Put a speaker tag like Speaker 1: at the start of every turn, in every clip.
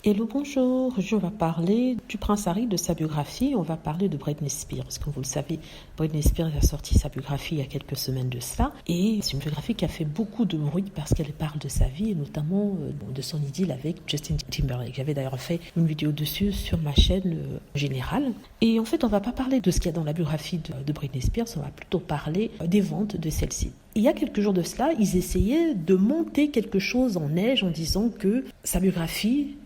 Speaker 1: Hello, bonjour. Aujourd'hui, on va parler du prince Harry, de sa biographie. On va parler de Britney Spears. Comme vous le savez, Britney Spears a sorti sa biographie il y a quelques semaines de cela. Et c'est une biographie qui a fait beaucoup de bruit parce qu'elle parle de sa vie et notamment de son idylle avec Justin Timberlake. J'avais d'ailleurs fait une vidéo dessus sur ma chaîne générale. Et en fait, on ne va pas parler de ce qu'il y a dans la biographie de Britney Spears. On va plutôt parler des ventes de celle-ci. Il y a quelques jours de cela, ils essayaient de monter quelque chose en neige en disant que sa biographie,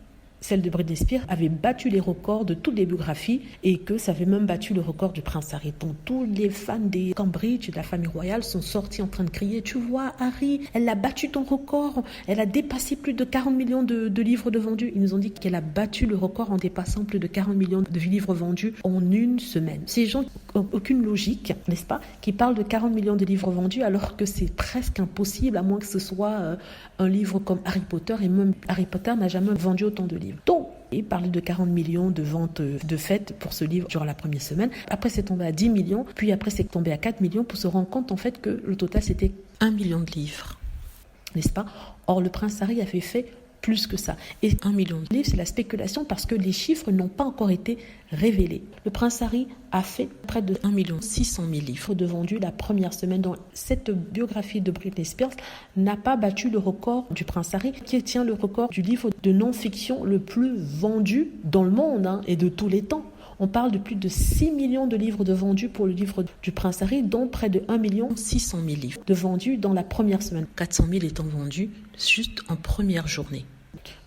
Speaker 1: celle de Britney Spears, avait battu les records de toutes les biographies et que ça avait même battu le record du prince Harry. Donc tous les fans des Cambridge et de la famille royale sont sortis en train de crier « Tu vois, Harry, elle a battu ton record, elle a dépassé plus de 40 millions de livres de vendus. » Ils nous ont dit qu'elle a battu le record en dépassant plus de 40 millions de livres vendus en une semaine. Ces gens n'ont aucune logique, n'est-ce pas, qui parlent de 40 millions de livres vendus alors que c'est presque impossible, à moins que ce soit un livre comme Harry Potter, et même Harry Potter n'a jamais vendu autant de livres. Donc, il parlait de 40 millions de ventes de fêtes pour ce livre durant la première semaine. Après, c'est tombé à 10 millions, puis après, c'est tombé à 4 millions pour se rendre compte en fait que le total, c'était 1 million de livres, n'est-ce pas? Or, le prince Harry avait fait plus que ça. Et 1 million de livres, c'est la spéculation parce que les chiffres n'ont pas encore été révélés. Le prince Harry a fait près de 1 600 000 livres de vendus la première semaine. Donc, cette biographie de Britney Spears n'a pas battu le record du prince Harry, qui tient le record du livre de non-fiction le plus vendu dans le monde et de tous les temps. On parle de plus de 6 millions de livres de vendus pour le livre du prince Harry, dont près de 1 600 000 livres de vendus dans la première semaine. 400 000 étant vendus juste en première journée.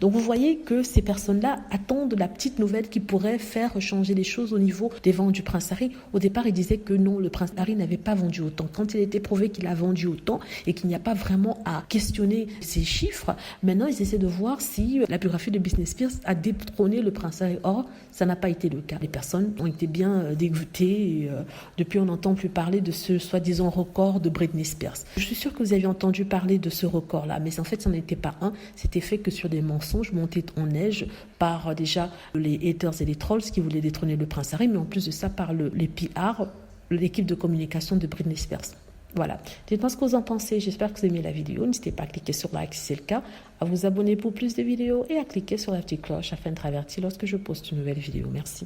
Speaker 1: Donc vous voyez que ces personnes-là attendent la petite nouvelle qui pourrait faire changer les choses au niveau des ventes du prince Harry. Au départ, ils disaient que non, le prince Harry n'avait pas vendu autant. Quand il était prouvé qu'il a vendu autant et qu'il n'y a pas vraiment à questionner ces chiffres, maintenant ils essaient de voir si la biographie de Britney Spears a détrôné le prince Harry. Or, ça n'a pas été le cas. Les personnes ont été bien dégoûtées et depuis on n'entend plus parler de ce soi-disant record de Britney Spears. Je suis sûre que vous avez entendu parler de ce record-là, mais en fait, ça n'était pas un. C'était fait que sur des mensonges montés en neige par déjà les haters et les trolls qui voulaient détrôner le prince Harry, mais en plus de ça par les PR, l'équipe de communication de Britney Spears. Voilà. Dites-moi ce que vous en pensez. J'espère que vous aimez la vidéo. N'hésitez pas à cliquer sur like si c'est le cas, à vous abonner pour plus de vidéos et à cliquer sur la petite cloche afin d'être averti lorsque je poste une nouvelle vidéo. Merci.